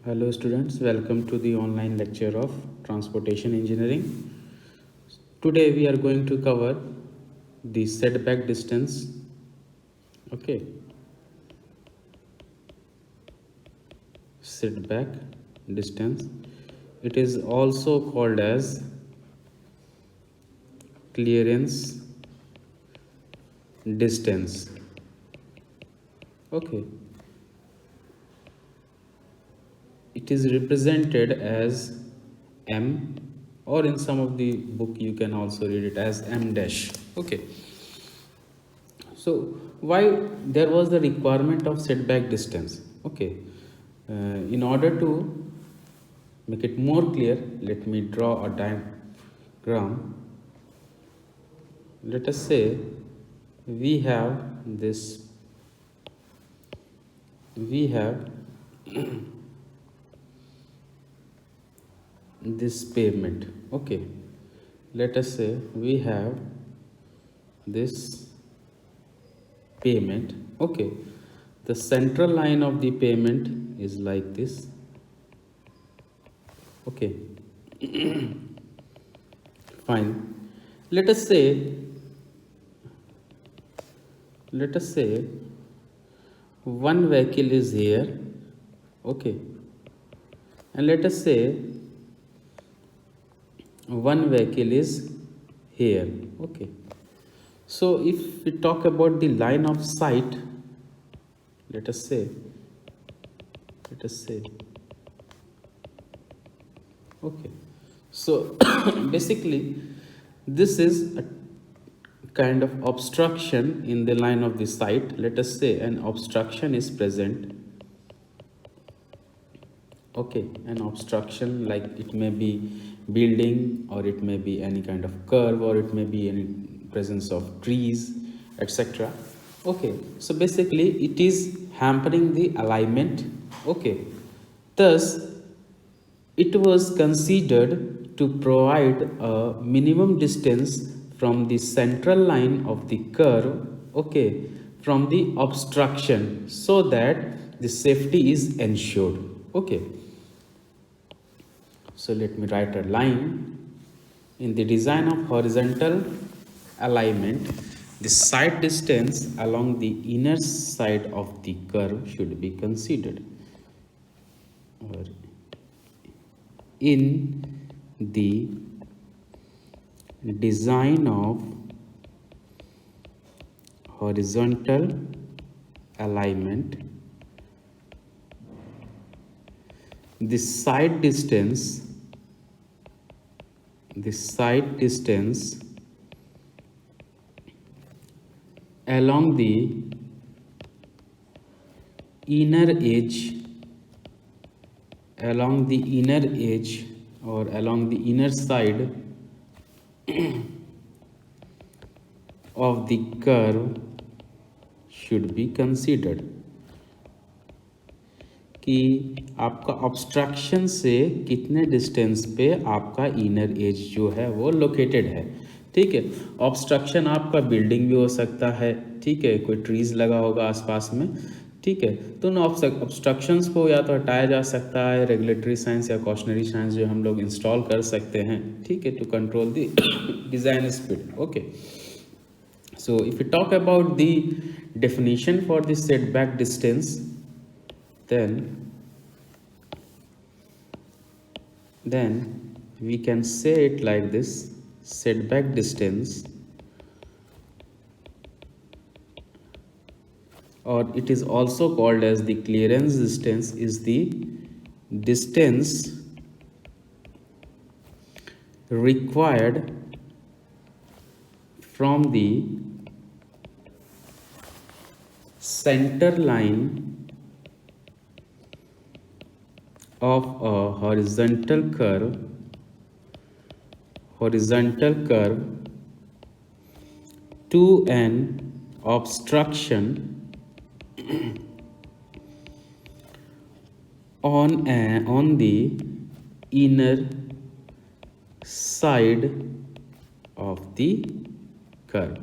Hello students, welcome to the online lecture of Transportation Engineering. Today we are going to cover the setback distance. Okay, setback distance. It is also called as clearance distance. Okay, it is represented as M, or in some of the book you can also read it as M dash. Okay, so why there was the requirement of setback distance? Okay, in order to make it more clear, let me draw a diagram. Let us say we have this, we have this pavement. Okay, let us say we have this pavement. Okay, the central line of the pavement is like this. Okay, fine. Let us say, let us say one vehicle is here. Okay, and let us say one vehicle is here. Okay, so if we talk about the line of sight, let us say, let us say, okay, so basically this is a kind of obstruction in the line of the sight. Let us say an obstruction is present. Okay, an obstruction, like it may be building, or it may be any kind of curve, or it may be any presence of trees, etc. Okay, so basically it is hampering the alignment. Okay, thus it was considered to provide a minimum distance from the central line of the curve, okay, from the obstruction, so that the safety is ensured. Okay, so let me write a line. In the design of horizontal alignment, the sight distance along the inner side of the curve should be considered. Or in the design of horizontal alignment, the sight distance along the inner edge, along the inner edge, or along the inner side of the curve should be considered. कि आपका obstruction से कितने distance पे आपका inner as जो है वो located है. ठीक है, ऑब्स्ट्रक्शन आपका बिल्डिंग भी हो सकता है. ठीक है, कोई ट्रीज लगा होगा आसपास में. ठीक है, तो उन ऑब्स्ट्रक्शंस को या तो हटाया जा सकता है, रेगुलेटरी साइंस या कॉशनरी साइंस जो हम लोग इंस्टॉल कर सकते हैं. ठीक है, to control the design speed. Okay, so if we talk about the definition for the setback distance, then we can say it like this: setback distance, or it is also called as the clearance distance, is the distance required from the center line of a horizontal curve to an obstruction on the inner side of the curve.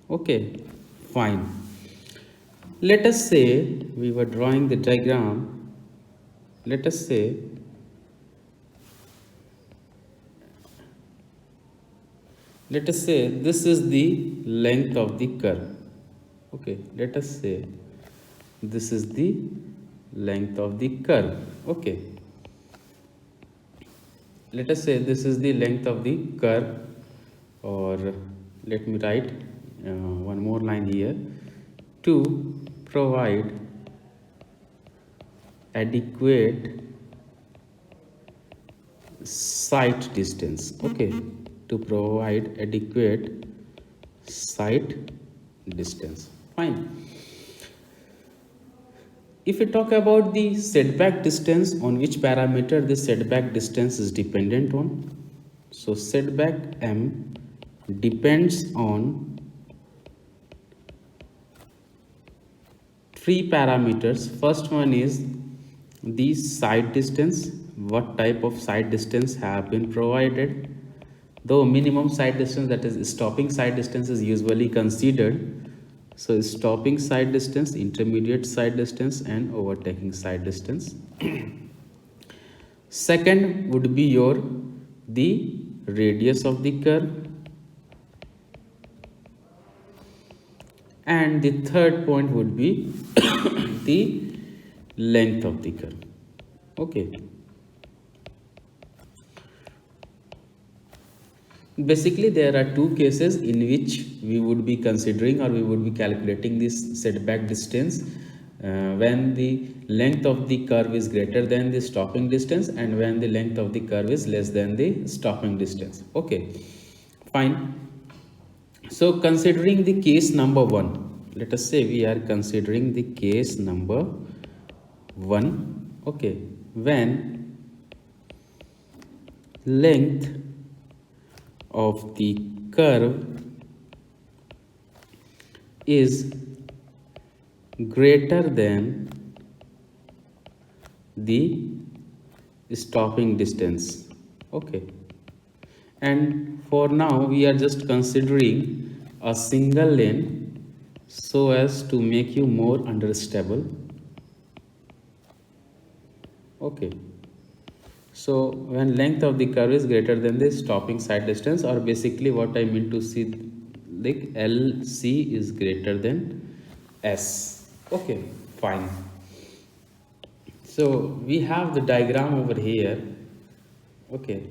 Okay, fine. Let us say we were drawing the diagram. let us say this is the length of the curve. Okay, let us say this is the length of the curve. Okay, let us say this is the length of the curve, or let me write one more line here: to provide adequate sight distance. Okay, to provide adequate sight distance. Fine. If we talk about the setback distance, on which parameter the setback distance is dependent on? So setback M depends on three parameters. First one is the side distance. What type of side distance have been provided? Though minimum side distance, that is stopping side distance, is usually considered. So stopping side distance, intermediate side distance, and overtaking side distance. Second would be the radius of the curve, and the third point would be the length of the curve. Okay. Basically, there are two cases in which we would be considering, or we would be calculating this setback distance when the length of the curve is greater than the stopping distance, and when the length of the curve is less than the stopping distance. Okay, fine. So considering the case number 1, let us say we are considering the case number 1. Okay, when length of the curve is greater than the stopping distance. Okay, and for now we are just considering a single lane so as to make you more understandable. Okay, so when length of the curve is greater than the stopping side distance, or basically what I mean to see, like LC is greater than S. Okay, fine. So we have the diagram over here. Okay,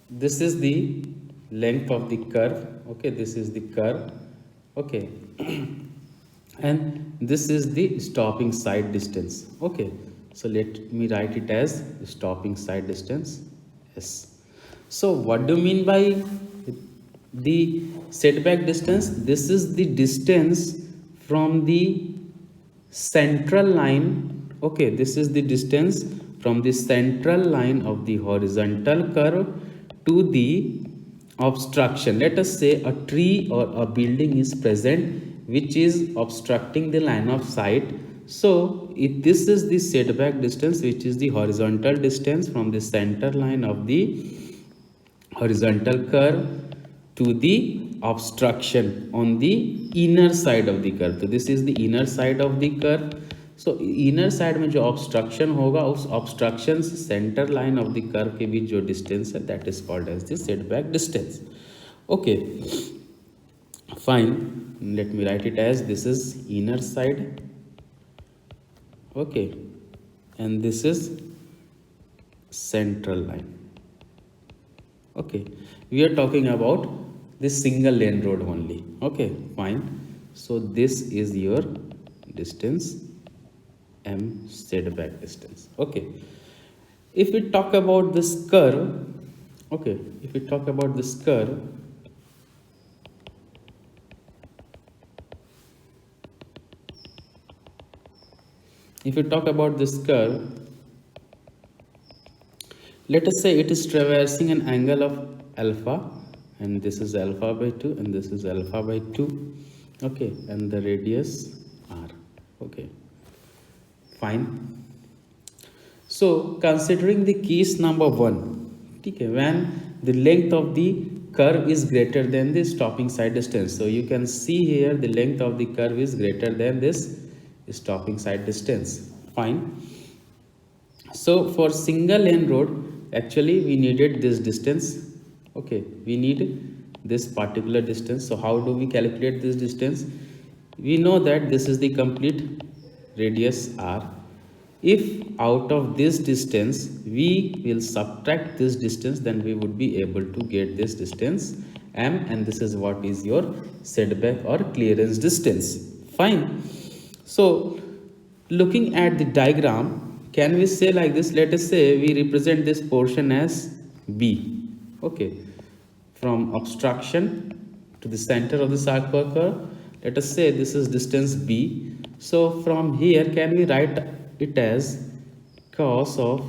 this is the length of the curve. Okay, this is the curve. Okay, and this is the stopping side distance. Okay, so let me write it as stopping side distance S. So what do you mean by the setback distance? This is the distance from the central line. Okay, this is the distance from the central line of the horizontal curve to the obstruction. Let us say a tree or a building is present which is obstructing the line of sight. So if this is the setback distance, which is the horizontal distance from the center line of the horizontal curve to the obstruction on the inner side of the curve. So this is the inner side of the curve. So inner side में जो obstruction होगा, उस obstruction से center line of the curve के बीच जो distance है, that is called as the setback distance. Okay, fine. Let me write it as this is inner side. Okay, and this is central line. Okay, we are talking about this single lane road only. Okay, fine. So this is your distance M, setback distance. Okay, if we talk about this curve, okay, if we talk about this curve, let us say it is traversing an angle of alpha, and this is alpha by 2, and this is alpha by 2. Okay, and the radius r. Okay, fine. So considering the case number 1, okay, when the length of the curve is greater than the stopping side distance. So you can see here the length of the curve is greater than this stopping side distance. Fine. So for single lane road, actually we needed this distance. Okay, we need this particular distance. So how do we calculate this distance? We know that this is the complete radius r. If out of this distance we will subtract this distance, then we would be able to get this distance m, and this is what is your setback or clearance distance. Fine. So looking at the diagram, can we say like this? Let us say we represent this portion as b. Okay, from obstruction to the center of the circle curve, let us say this is distance b. So from here, can we write it as cos of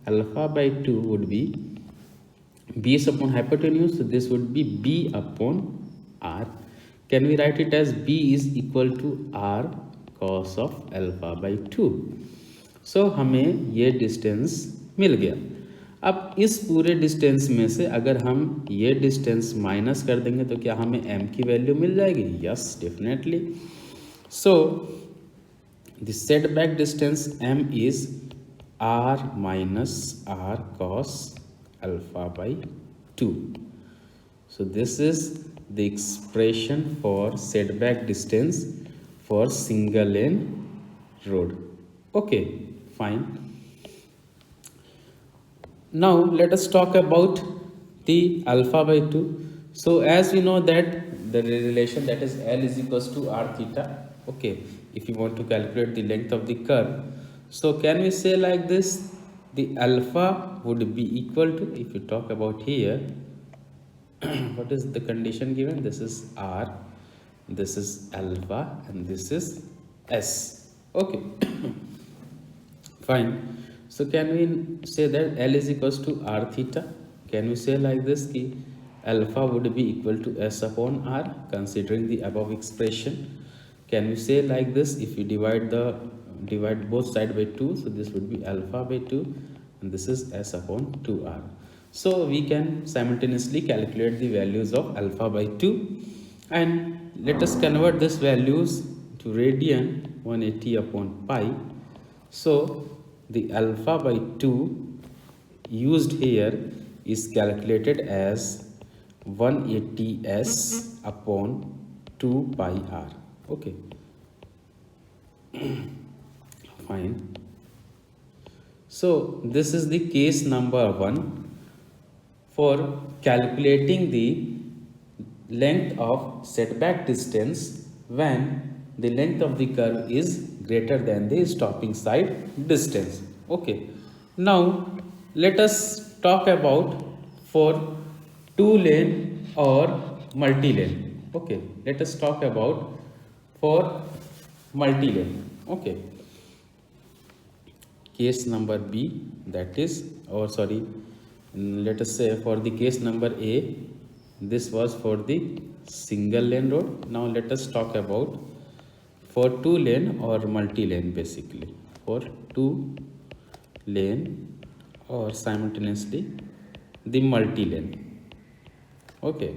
alpha by 2 would be base upon hypotenuse, so this would be b upon r. Can we write it as b is equal to r cos of alpha by 2? सो हमें ये distance मिल गया. अब इस पूरे distance में से अगर हम ये डिस्टेंस माइनस कर देंगे तो क्या हमें m की वैल्यू मिल जाएगी? Yes, definitely. So the setback distance m is r minus r cos alpha by 2. So this is the expression for setback distance for single lane road. Okay, fine. Now let us talk about the alpha by 2. So as we know that the relation that is L is equals to r theta. Okay, if you want to calculate the length of the curve, so can we say like this? The alpha would be equal to, if you talk about here, what is the condition given? This is r, this is alpha, and this is s. Okay. Fine. So can we say that L is equals to r theta? Can we say like this ki alpha would be equal to s upon r, considering the above expression? Can we say like this? If you divide both sides by 2, so this would be alpha by 2, and this is s upon 2r. So we can simultaneously calculate the values of alpha by 2, and let us convert these values to radian 180 upon pi. So the alpha by 2 used here is calculated as 180s upon 2 pi r. Okay. Fine. So this is the case number 1 for calculating the length of setback distance when the length of the curve is greater than the stopping side distance. Okay, now let us talk about for 2 lane or multi lane. Okay, let us talk about for multi lane. Okay, case number b, that is, or sorry, let us say for the case number a, this was for the single lane road. Now let us talk about for 2 lane or multi lane. Basically for 2 lane or simultaneously the multi lane. Okay.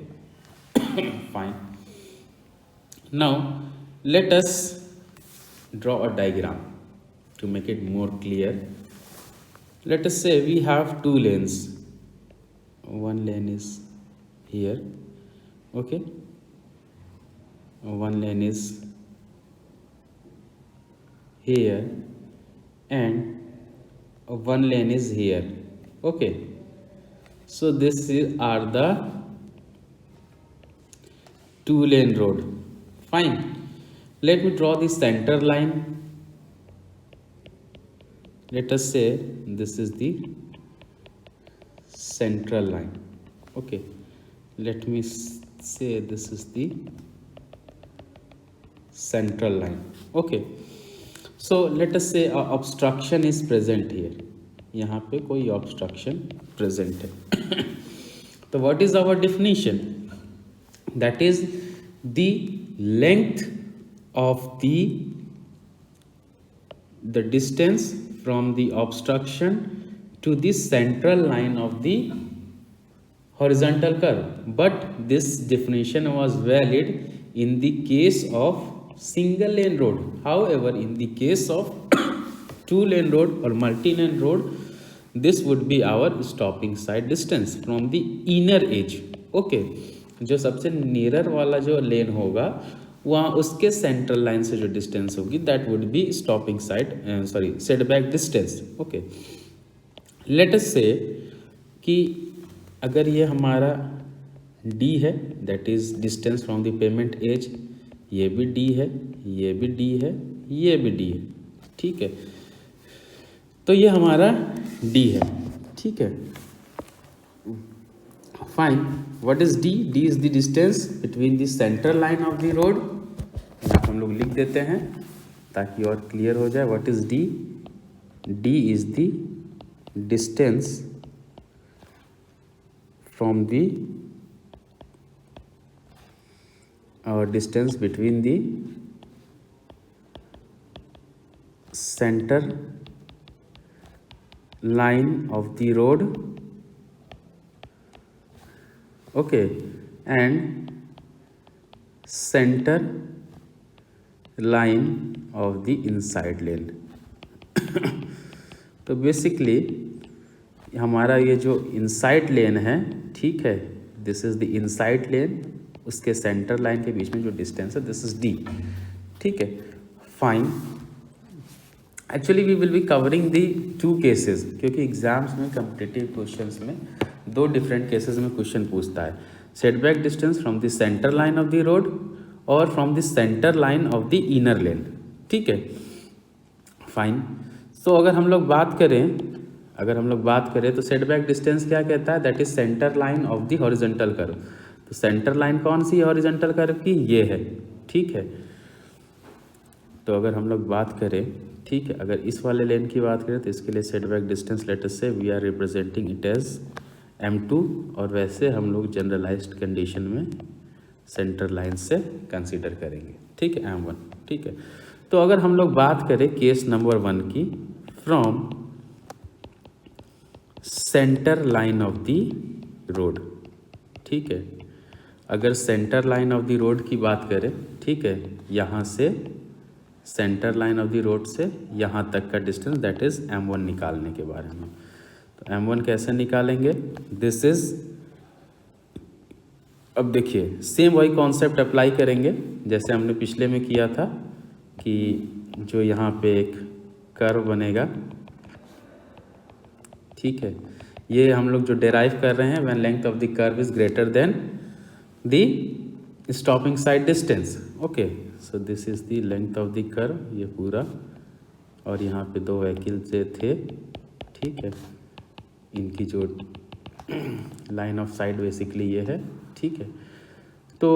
Fine. Now let us draw a diagram to make it more clear. Let us say we have 2 lanes. One lane is here. Okay, one lane is here and one lane is here. Okay, so this are the 2 lane road. Fine. Let me draw the center line. Let us say this is the central line. Okay, let me say this is the central line. Okay, so let us say a obstruction is present here. यहाँ पे कोई obstruction present है. तो what is our definition? That is the length of the distance from the obstruction to the central line of the horizontal curve. But this definition was valid in the case of single lane road. However, in the case of two lane road or multi lane road, this would be our stopping side distance from the inner edge. Okay, जो सबसे near वाला जो लेन होगा वहाँ उसके central line से जो distance होगी that would be stopping sight sorry setback distance. Okay, let us say कि अगर ये हमारा D है that is distance from the pavement edge, ये भी D है, ये भी D है, ये भी D है. ठीक है, तो ये हमारा D है. ठीक है, fine. What is D? D is the distance between the central line of the road. हम लोग लिख देते हैं ताकि और क्लियर हो जाए. What is D? D is the distance from the distance between the center line of the road, okay, and center line of the inside lane. तो बेसिकली हमारा ये जो इनसाइड लेन है, ठीक है, दिस इज द इनसाइड लेन, उसके centre line के बीच में जो डिस्टेंस है दिस इज D. ठीक है, fine. Actually we will be covering the two cases, क्योंकि एग्जाम्स में कॉम्पिटिटिव क्वेश्चंस में दो डिफरेंट केसेस में क्वेश्चन पूछता है. Setback distance from the centre line of the road और from the centre line of the inner lane. ठीक है, फाइन. सो अगर हम लोग बात करें तो सेटबैक डिस्टेंस क्या कहता है? That is centre line of the horizontal curve. तो सेंटर लाइन कौन सी हॉरिजॉन्टल कर्व की? ये है. ठीक है, तो अगर हम लोग बात करें, ठीक है, अगर इस वाले लेन की बात करें तो इसके लिए setback distance let us say we are representing it as M2, और वैसे हम लोग जनरलाइज्ड कंडीशन में सेंटर लाइन से कंसीडर करेंगे. ठीक है, M1. ठीक है, तो अगर हम लोग बात करें केस नंबर 1 की, from centre line of the road. ठीक है, अगर centre line of the road की बात करें, ठीक है, यहाँ से centre line of the road से यहाँ तक का डिस्टेंस दैट इज M1 निकालने के बारे में. तो M1 कैसे निकालेंगे? दिस इज, अब देखिए सेम वही कॉन्सेप्ट अप्लाई करेंगे जैसे हमने पिछले में किया था कि जो यहाँ पे एक कर्व बनेगा. ठीक है, ये हम लोग जो डेराइव कर रहे हैं when length of the curve is greater than the stopping sight distance. Okay, so this is the length of the curve, ये पूरा, और यहाँ पे दो व्हीकल से थे. ठीक है, इनकी जो लाइन ऑफ साइड बेसिकली ये है. ठीक है, तो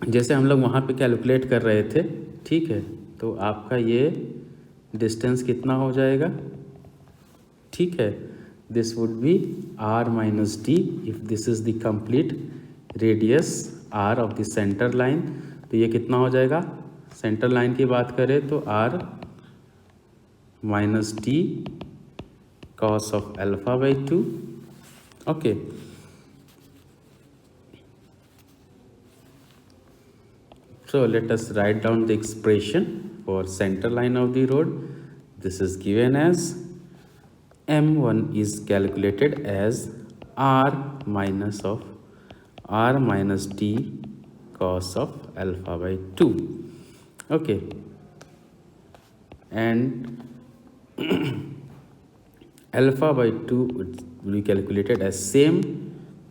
जैसे हम लोग वहाँ पे कैलकुलेट कर रहे थे, ठीक है, तो आपका ये डिस्टेंस कितना हो जाएगा? ठीक है, this would be R minus D if this is the complete radius R of the centre line. तो ये कितना हो जाएगा? सेंटर लाइन की बात करें तो R minus D cos of alpha by 2. Okay, so let us write down the expression for center line of the road. This is given as M1 is calculated as R minus D cos of alpha by 2. Okay, and alpha by 2 will be calculated as same,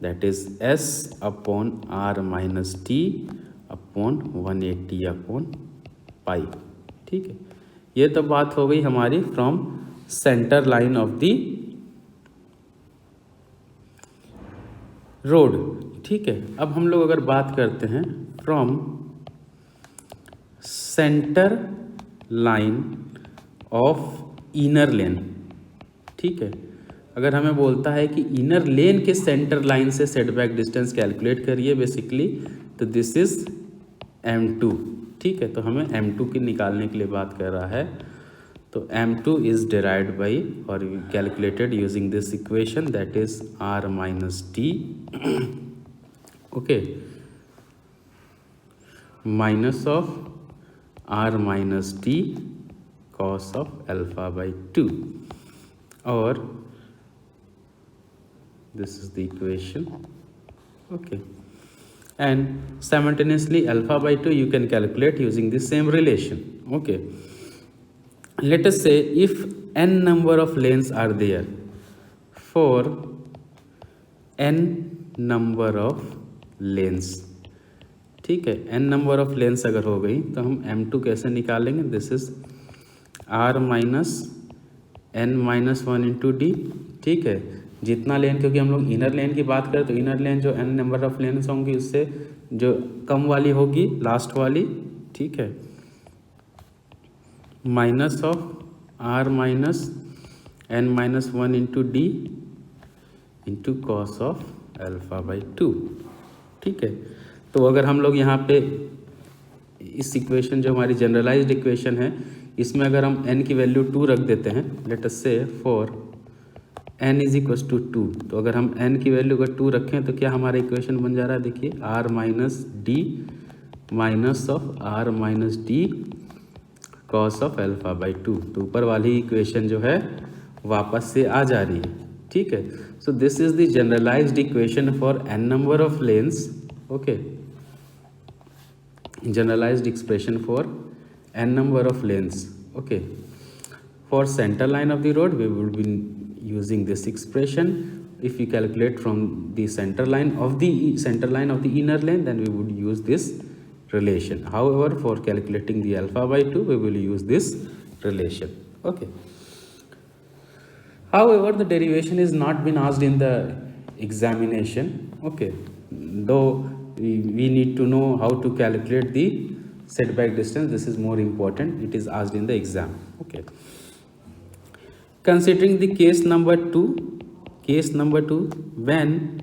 that is S upon R minus T upon 180 upon pi. ठीक है, ये तो बात हो गई हमारी from centre line of the road. ठीक है, अब हम लोग अगर बात करते हैं from centre line of inner lane. ठीक है, अगर हमें बोलता है कि इनर लेन के सेंटर लाइन से सेटबैक डिस्टेंस कैलकुलेट करिए बेसिकली, तो दिस इज M2. ठीक है, तो हमें M2 की निकालने के लिए बात कर रहा है. तो M2 इज डिराइव्ड बाई और calculated using this equation that is R minus D. Okay, minus of R minus D cos of alpha by 2, or this is the equation. Okay, and simultaneously alpha by 2 you can calculate using the same relation. Okay, let us say if n number of lanes are there, for n number of lanes, ठीक है, n number of lens अगर हो गई तो हम m2 कैसे निकालेंगे? This is r minus n minus 1 into D, ठीक है, जितना लेन, क्योंकि हम लोग इनर लेन की बात करें तो इनर लेन जो n नंबर ऑफ लेन्स होंगी उससे जो कम वाली होगी लास्ट वाली, ठीक है, minus of r minus n minus 1 into D into cos of alpha by 2, ठीक है। तो अगर हम लोग यहाँ पे इस इक्वेशन जो हमारी जनरलाइज्ड इक्वेशन है इसमें अगर हम n की वैल्यू 2 रख देते हैं, let us say for n is equal to 2, तो अगर हम n की वैल्यू अगर 2 रखें तो क्या हमारा इक्वेशन बन जा रहा है? देखिए r minus D minus of r minus D cos of alpha by 2, तो ऊपर वाली इक्वेशन जो है वापस से आ जा रही है, ठीक है। So this is the generalised equation for n number of lanes, okay, generalized expression for n number of lanes. Okay, for center line of the road we will be using this expression. If we calculate from the center line of the inner lane, then we would use this relation. However, for calculating the alpha by 2 we will use this relation. Okay, however the derivation is not been asked in the examination. Okay, though we need to know how to calculate the setback distance, this is more important, it is asked in the exam. Okay, considering the case number 2, when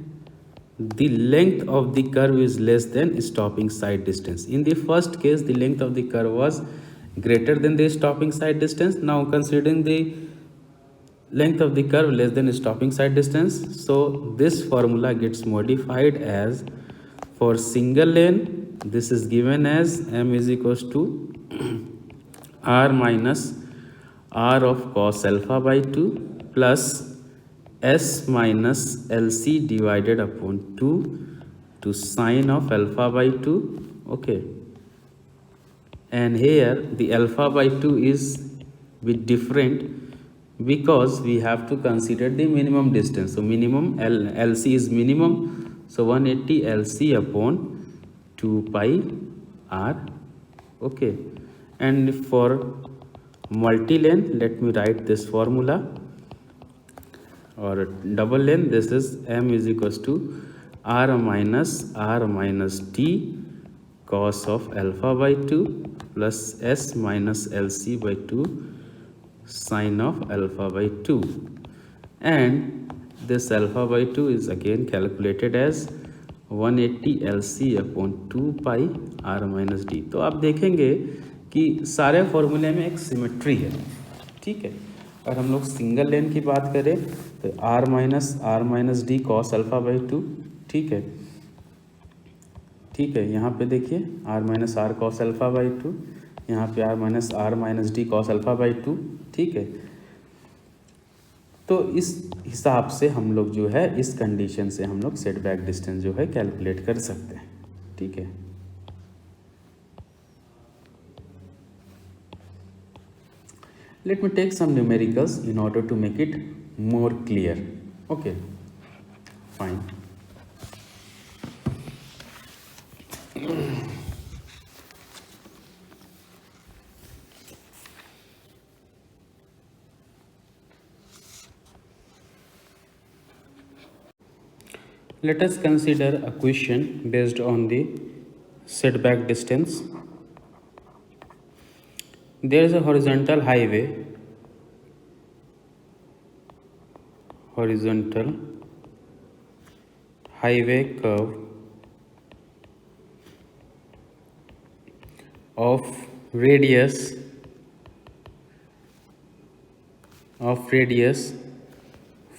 the length of the curve is less than stopping side distance. In the first case the length of the curve was greater than the stopping side distance. Now considering the length of the curve less than stopping side distance, so this formula gets modified as, for single lane this is given as m is equals to r minus r of cos alpha by 2 plus s minus lc divided upon 2 to sine of alpha by 2. Okay, and here the alpha by 2 is bit different because we have to consider the minimum distance. So minimum lc is minimum, so 180 lc upon 2 pi r. Okay, and for multi-lane let me write this formula, or double lane this is m is equals to r minus t cos of alpha by 2 plus s minus lc by 2 sine of alpha by 2, and this alpha by 2 is again calculated as 180 LC upon 2 pi r minus d. तो आप देखेंगे कि सारे फॉर्मूले में एक symmetry है, ठीक है। और हम लोग सिंगल लेन की बात करें तो r minus D cos alpha by 2, ठीक है, ठीक है। यहाँ पे देखिए r minus R cos alpha by 2, यहाँ पे r minus D cos alpha by 2, ठीक है। तो इस हिसाब से हम लोग जो है इस कंडीशन से हम लोग सेटबैक डिस्टेंस जो है कैलकुलेट कर सकते हैं, ठीक है। Let me take some numericals in order to make it more clear. Okay, fine. Let us consider a question based on the setback distance. There is a horizontal highway, curve of radius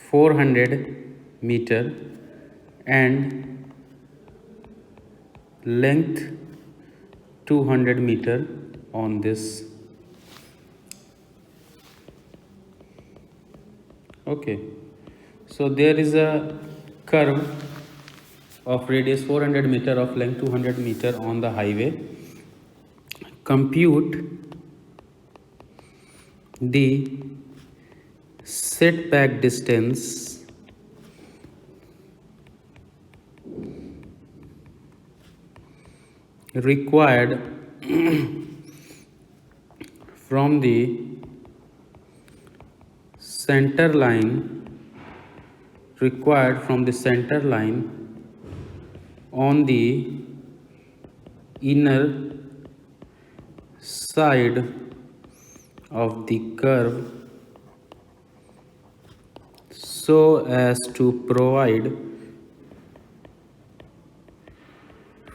400 meter and length 200 meter on this Okay, so there is a curve of radius 400 meter of length 200 meter on the highway. Compute the setback distance required from the center line on the inner side of the curve so as to provide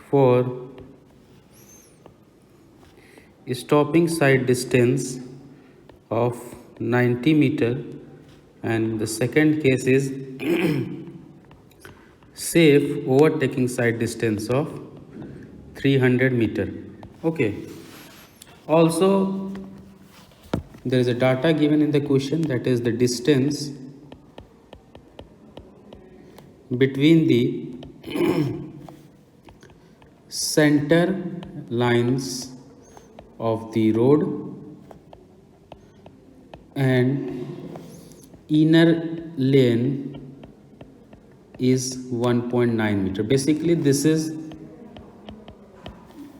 for stopping side distance of 90 meter, and the second case is safe overtaking side distance of 300 meter. Okay, also there is a data given in the question, that is the distance between the center lines of the road and inner lane is 1.9 meter. Basically this is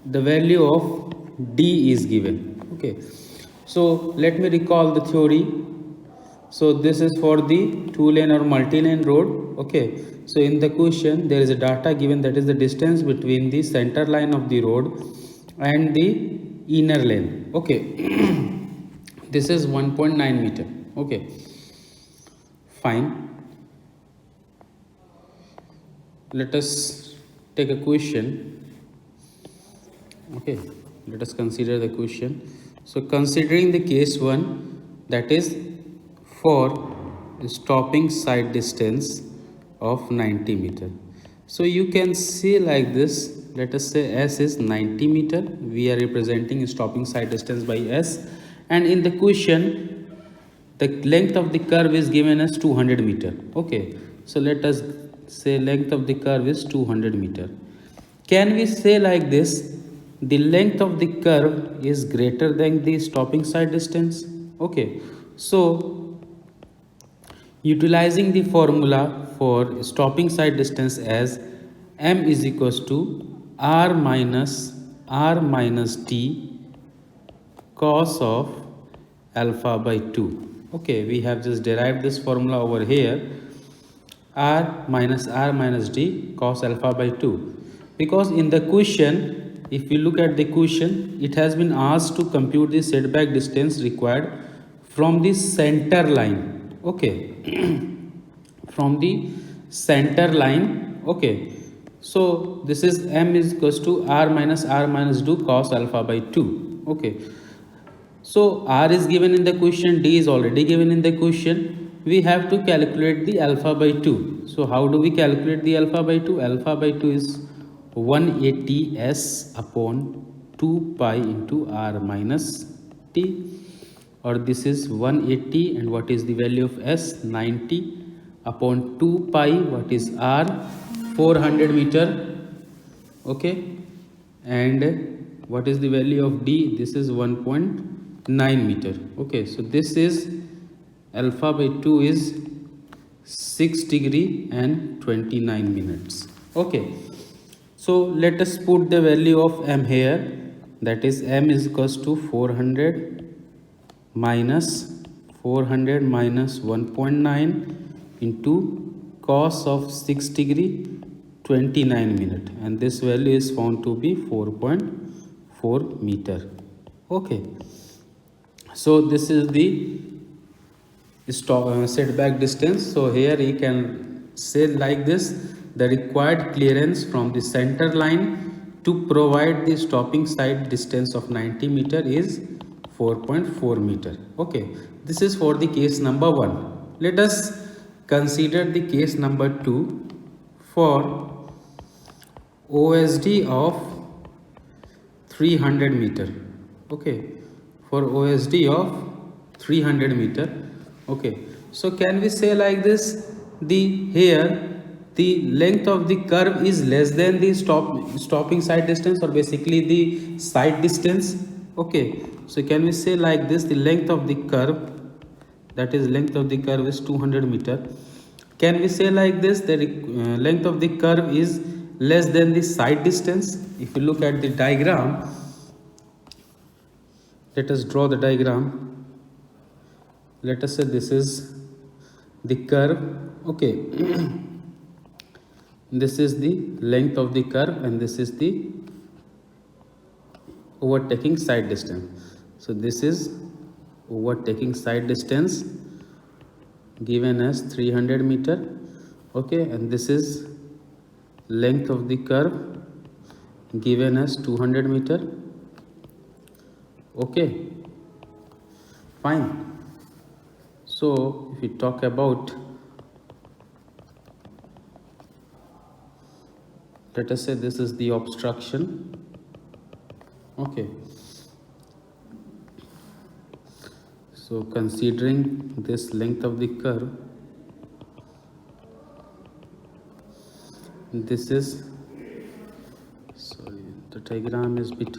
the value of D is given. Okay, so let me recall the theory. So this is for the two lane or multi-lane road. Okay, so in the question there is a data given, that is the distance between the center line of the road and the inner lane. Okay, this is 1.9 meter. Okay, fine. Let us take a question. Okay, let us consider the question. So considering the case 1, that is for stopping side distance of 90 meter. So you can see like this, let us say S is 90 meter, we are representing stopping side distance by S, and in the question the length of the curve is given as 200 meter. Okay, so let us say length of the curve is 200 meter. Can we say like this, the length of the curve is greater than the stopping side distance? Okay, so utilizing the formula for stopping side distance as m is equals to r minus t cos of alpha by 2. Okay, we have just derived this formula over here, r minus d cos alpha by 2, because in the question, if we look at the question, it has been asked to compute the setback distance required from the center line. Okay, from the center line. Okay, so this is m is equals to r minus 2 cos alpha by 2. Okay, so r is given in the question, d is already given in the question. We have to calculate the alpha by 2. So how do we calculate the alpha by 2? Alpha by 2 is 180 s upon 2 pi into r minus t, or this is 180, and what is the value of s? 90 upon 2 pi, what is r? 400 meter. Okay, and what is the value of d? This is 1.9 meter. Okay, so this is alpha by 2 is 6 degree and 29 minutes. Okay, so let us put the value of m here, that is m is equals to 400 minus 1.9 into cos of 6 degree 29 minute, and this value is found to be 4.4 meter. Okay, so this is the setback distance. So here you can say like this, the required clearance from the center line to provide the stopping side distance of 90 meter is 4.4 meter. Okay, this is for the case number 1. Let us consider the case number 2 for OSD of 300 meter. Okay, for OSD of 300 meter. Okay, So can we say like this, the here the length of the curve is less than the stopping side distance, or basically the side distance. Okay, so can we say like this, the length of the curve, that is length of the curve is 200 meter. Can we say like this, the length of the curve is less than the side distance? If you look at the diagram, let us draw the diagram. Let us say this is the curve. Okay, this is the length of the curve and this is the overtaking side distance. So this is overtaking side distance given as 300 meter. Okay, and this is length of the curve given as 200 meter. Okay, fine. So if we talk about, let us say this is the obstruction. Okay, so considering this length of the curve, this is, sorry, the diagram is a bit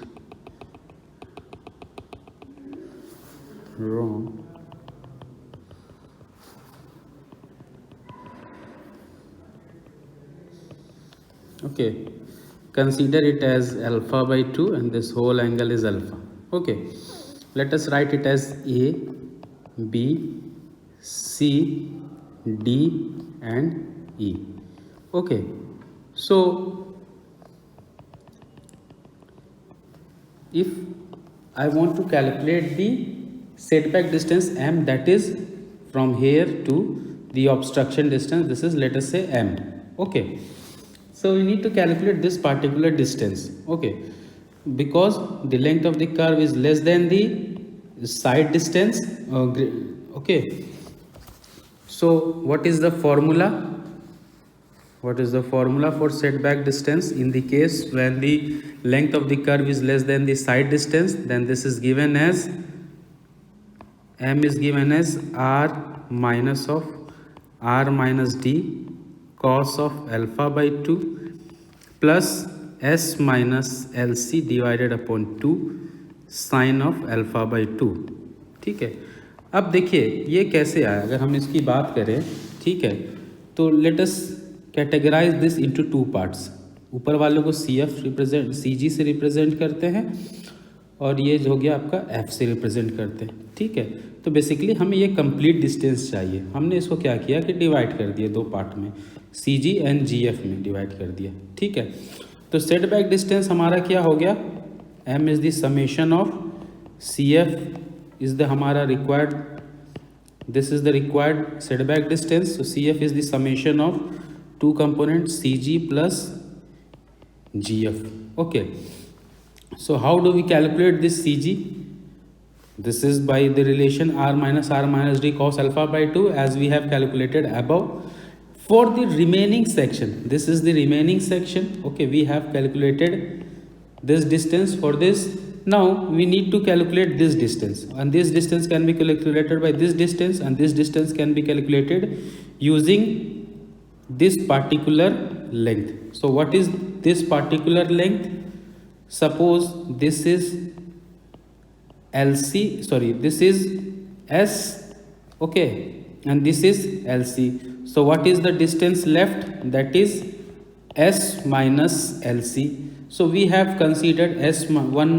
wrong. Okay, consider it as alpha by 2 and this whole angle is alpha. Okay, let us write it as A, B, C, D and E. Okay, so if I want to calculate the setback distance M, that is from here to the obstruction distance, this is, let us say, M. Okay, so we need to calculate this particular distance. Okay, because the length of the curve is less than the side distance. Okay, so what is the formula? What is the formula for setback distance in the case when the length of the curve is less than the side distance? Then this is given as, M is given as R minus of R minus D cos of alpha by 2 plus S minus LC divided upon 2 sin of alpha by 2. ठीक है, अब देखिए ये कैसे आया, अगर हम इसकी बात करें, ठीक है, तो let us categorise this into two parts. ऊपर वाले को CF रिप्रेजेंट, CG से रिप्रेजेंट करते हैं और ये जो हो गया आपका F से रिप्रेजेंट करते हैं. ठीक है, तो बेसिकली हमें ये कंप्लीट डिस्टेंस चाहिए. हमने इसको क्या किया कि डिवाइड कर दिया दो पार्ट में, CG एंड GF में डिवाइड कर दिया. ठीक है, तो सेटबैक डिस्टेंस हमारा क्या हो गया, M is the summation of CF is the हमारा required, this is the required setback distance. So CF is the summation of two component CG plus GF. Okay, so how do we calculate this CG? This is by the relation R minus D cos alpha by 2 as we have calculated above. For the remaining section, this is the remaining section. Okay, we have calculated this distance for this. Now we need to calculate this distance, and this distance can be calculated by this distance, and this distance can be calculated using this particular length. So what is this particular length? Suppose this is LC, sorry, this is S, okay, and this is LC. So what is the distance left? That is S minus LC. So we have considered one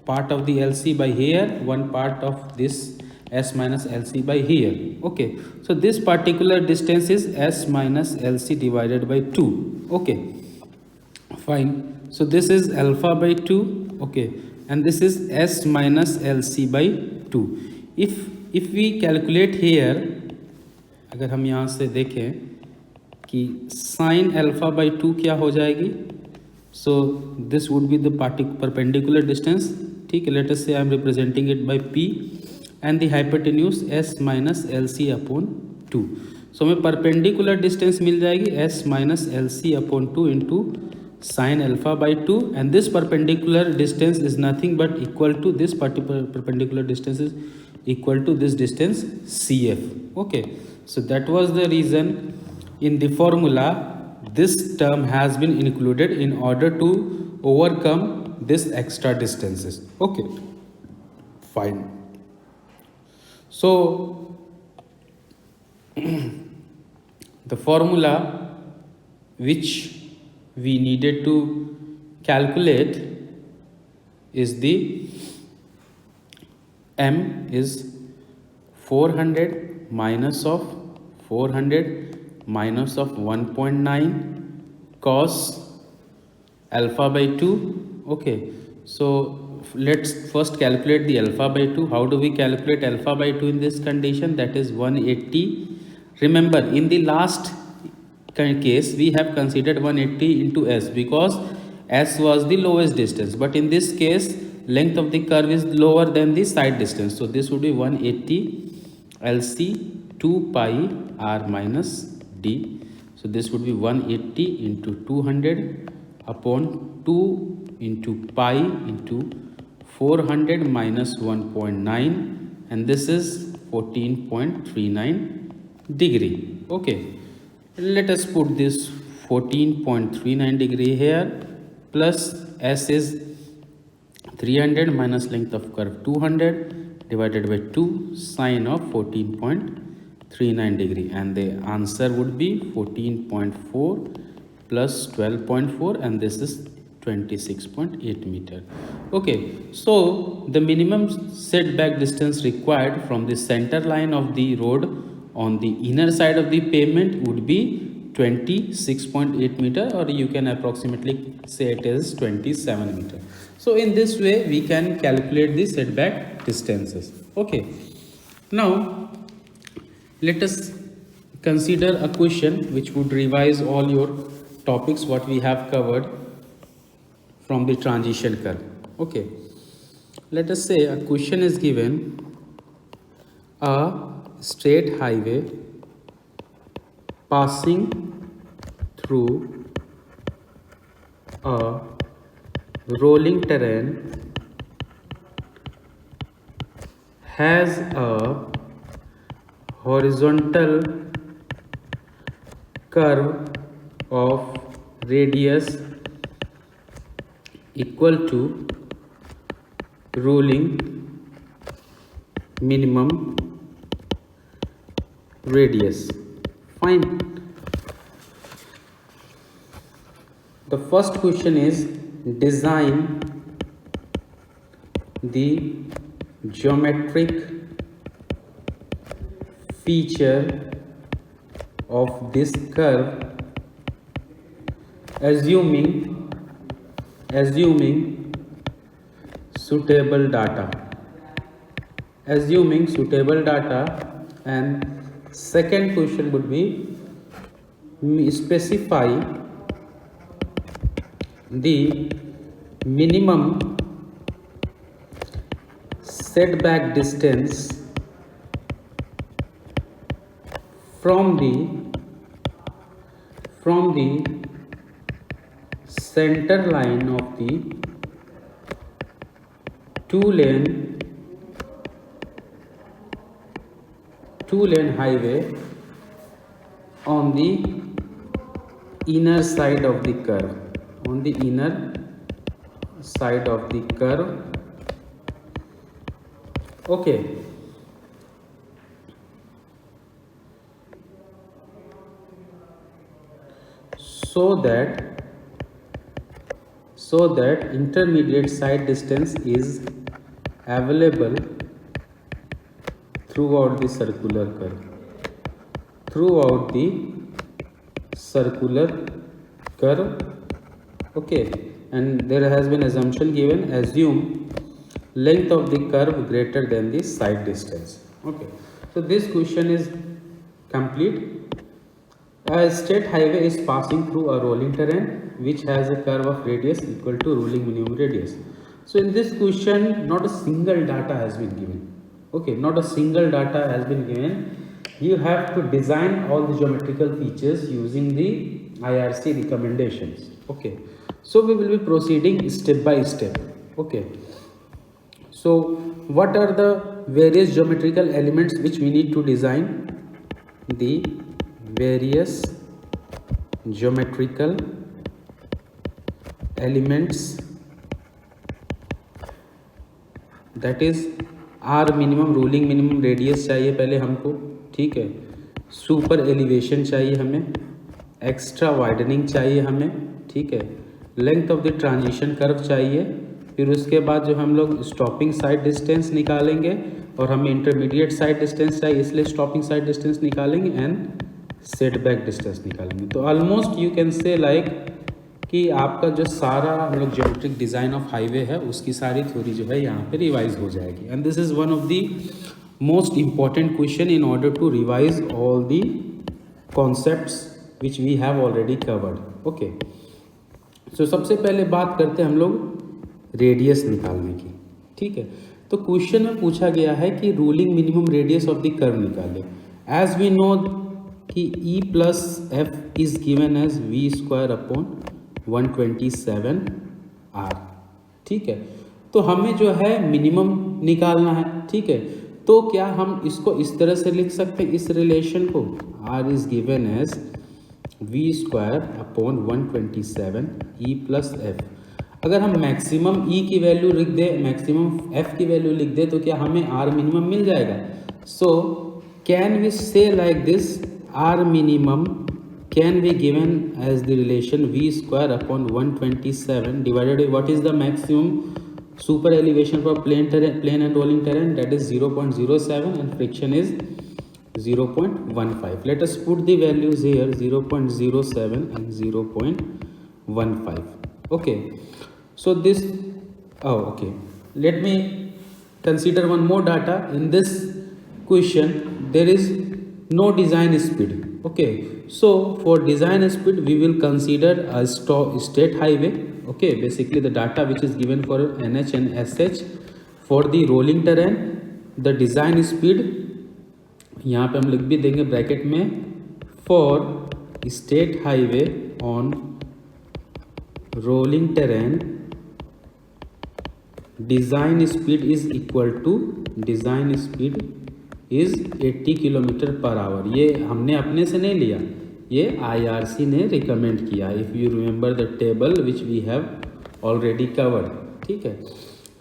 part of the LC by here, one part of this S minus LC by here. Okay, so this particular distance is S minus LC divided by 2. Okay, fine. So this is alpha by 2, okay, and this is S minus LC by 2. If we calculate here, अगर हम यहाँ से देखें कि sin alpha by 2 क्या हो जाएगी, so this would be the perpendicular distance. ठीक है, let us say I am representing it by P and the hypotenuse S minus LC upon 2. So हमें perpendicular distance मिल जाएगी S minus LC upon 2 into sin alpha by 2, and this perpendicular distance is nothing but equal to this particular perpendicular distance is equal to this distance CF. Okay, so that was the reason in the formula this term has been included in order to overcome this extra distances. Okay, fine. So the formula which we needed to calculate is the M is 400 minus of 400 minus of 1.9 cos alpha by 2. Okay, so let's first calculate the alpha by 2. How do we calculate alpha by 2 in this condition? That is 180. Remember, in the last case we have considered 180 into s because s was the lowest distance, but in this case length of the curve is lower than the side distance, so this would be 180 LC 2 pi r minus d. So this would be 180 into 200 upon 2 into pi into 400 minus 1.9, and this is 14.39 degree. Okay, let us put this 14.39 degree here, plus s is 300 minus length of curve 200 divided by 2 sine of 14.39 degree, and the answer would be 14.4 plus 12.4, and this is 26.8 meter. Okay, so the minimum setback distance required from the center line of the road on the inner side of the pavement would be 26.8 meter, or you can approximately say it is 27 meter. So in this way we can calculate the setback distances. Okay, now let us consider a question which would revise all your topics what we have covered from the transition curve. Okay, let us say a question is given: a straight highway passing through a rolling terrain has a horizontal curve of radius equal to rolling minimum radius. Fine. The first question is design the geometric feature of this curve assuming suitable data. And second question would be specify the minimum setback distance from the center line of the two-lane highway on the inner side of the curve. Okay, so that intermediate side distance is available throughout the circular curve. Okay, and there has been assumption given: assume length of the curve greater than the side distance. Okay, so this question is complete. A straight highway is passing through a rolling terrain which has a curve of radius equal to rolling minimum radius. So in this question, not a single data has been given. Okay, not a single data has been given. You have to design all the geometrical features using the IRC recommendations. Okay, so we will be proceeding step by step. Okay, so what are the various geometrical elements which we need to design, the various geometrical elements, that is R minimum, ruling minimum radius चाहिए पहले हमको, ठीक है, super elevation चाहिए हमें, extra widening चाहिए हमें, ठीक है, length of the transition curve चाहिए, फिर उसके बाद जो हम लोग स्टॉपिंग साइड डिस्टेंस निकालेंगे और हमें इंटरमीडिएट साइड डिस्टेंस चाहिए, इसलिए स्टॉपिंग साइड डिस्टेंस निकालेंगे एंड सेटबैक डिस्टेंस निकालेंगे। तो almost you can say like कि आपका जो सारा हम लोग ज्योमेट्रिक डिज़ाइन ऑफ हाईवे है उसकी सारी थ्योरी जो है यहाँ पे रिवाइज हो जाएगी। And this is one of the most important question in order to revise all the concepts which we have already covered. Okay, so सबसे पहले बात करते हैं हम लोग रेडियस निकालने की, ठीक है। तो क्वेश्चन में पूछा गया है कि ruling minimum radius of the curve निकाले। एज वी नो कि E plus F is given as V square upon 127 R, ठीक है। तो हमें जो है मिनिमम निकालना है, ठीक है। तो क्या हम इसको इस तरह से लिख सकते हैं, इस रिलेशन को, R is given as V square upon 127 E plus F. अगर हम मैक्सिमम E की वैल्यू लिख दें, मैक्सिमम F की वैल्यू लिख दें, तो क्या हमें R मिनिमम मिल जाएगा। सो कैन वी से like this, R minimum can be given as the relation v square upon 127 divided by what is the maximum super elevation for plane and rolling terrain, that is 0.07 and friction is 0.15. Let us put the values here, 0.07 and 0.15. Okay, so this, okay, let me consider one more data. In this question there is no design speed. Okay, so for design speed we will consider a state highway. Okay, basically the data which is given for NH and SH for the rolling terrain, the design speed यहाँ पे हम लिख भी देंगे bracket में, for state highway on rolling terrain design speed is equal to, design speed is 80 kilometre per our. ये हमने अपने से नहीं लिया, ये IRC ने रिकमेंड किया, if you remember the table which we have already covered, ठीक है।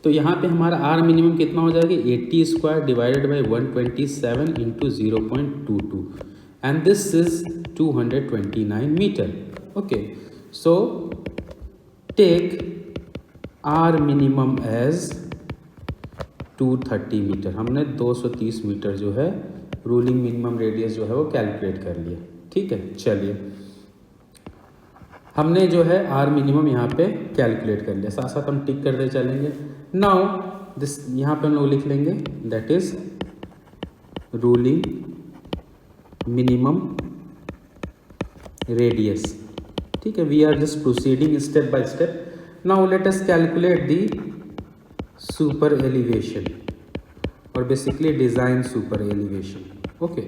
तो यहाँ पे हमारा R मिनिमम कितना हो जाएगा, 80 square divided by 127 into 0.22 and this is 229 metre. Okay, so take R minimum as 230 metre. हमने 230 मीटर जो है रूलिंग मिनिमम रेडियस जो है वो कैलकुलेट कर लिया, ठीक है। चलिए, हमने जो है आर मिनिमम यहाँ पे कैलकुलेट कर लिया, साथ साथ हम टिक करते चलेंगे। नाउ दिस यहाँ पे हम लोग लिख लेंगे that is ruling minimum radius, ठीक है। We are just proceeding step by step. Now let us calculate the super elevation और basically design super elevation. Okay,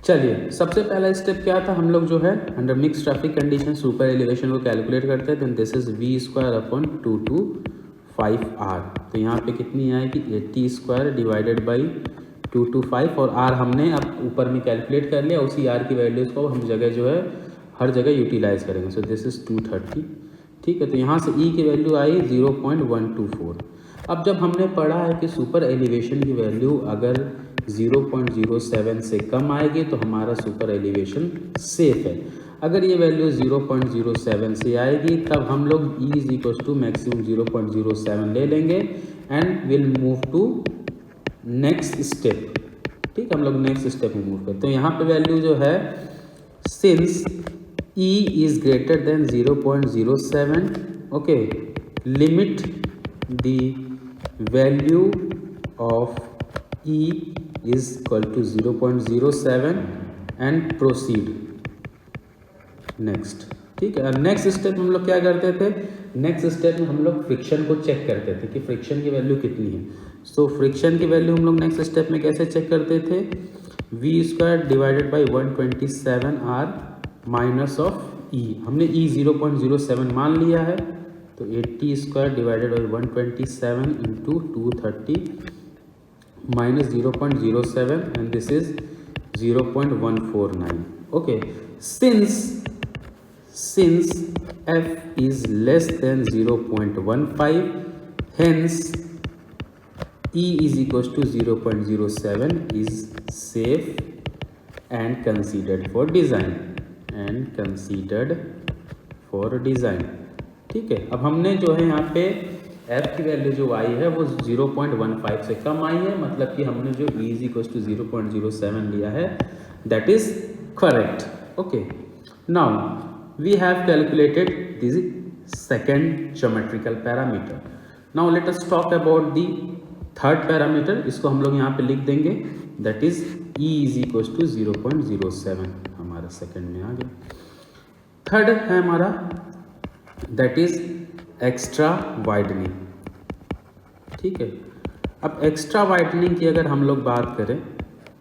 चलिए, सबसे पहला स्टेप क्या था, हम लोग जो है under mix traffic condition super elevation को कैलकुलेट करते हैं। Then this is V square upon 225 R। तो यहाँ पे कितनी आएगी, 80 स्क्वायर डिवाइडेड बाई 225 और R हमने अब ऊपर में कैलकुलेट कर लिया, उसी R की वैल्यूज़ को हम जगह जो है हर जगह यूटिलाइज करेंगे। सो दिस इज 230, ठीक है। तो यहाँ से E की वैल्यू आई 0.124। अब जब हमने पढ़ा है कि सुपर एलिवेशन की वैल्यू अगर 0.07 से कम आएगी तो हमारा सुपर एलिवेशन सेफ है। अगर ये वैल्यू 0.07 से आएगी तब हम लोग E is equal to maximum 0.07 ले लेंगे and will move to next step, ठीक है। हम लोग नेक्स्ट स्टेप में मूव करते हैं। तो यहाँ पे वैल्यू जो है since E is greater than 0.07, okay, limit the value of E is equal to 0.07 and proceed next, ठीक है। नेक्स्ट स्टेप हम लोग क्या करते थे, नेक्स्ट स्टेप में हम लोग फ्रिक्शन को चेक करते थे कि फ्रिक्शन की वैल्यू कितनी है। सो फ्रिक्शन की वैल्यू हम लोग नेक्स्ट स्टेप में कैसे चेक करते थे, V square divided by 127 R minus of E। हमने E 0.07 मान लिया है तो 80 square divided by 127 into 230 minus 0.07 and this is 0.149. Okay, since f is less than 0.15, hence e is equals to 0.07 is safe and considered for design ठीक है। अब हमने जो है यहाँ पे f की वैल्यू जो आई है वो 0.15 से कम आई है, मतलब कि हमने जो e इज इक्वल टू 0.07 लिया है, that is correct. Okay, now we have calculated this second geometrical parameter. Now let us talk about the third parameter. इसको हम लोग यहाँ पे लिख देंगे, that is e is equal to 0.07, हमारा सेकेंड में आ गया। थर्ड है हमारा दैट इज एक्स्ट्रा वाइडनिंग, ठीक है। अब एक्स्ट्रा वाइडनिंग की अगर हम लोग बात करें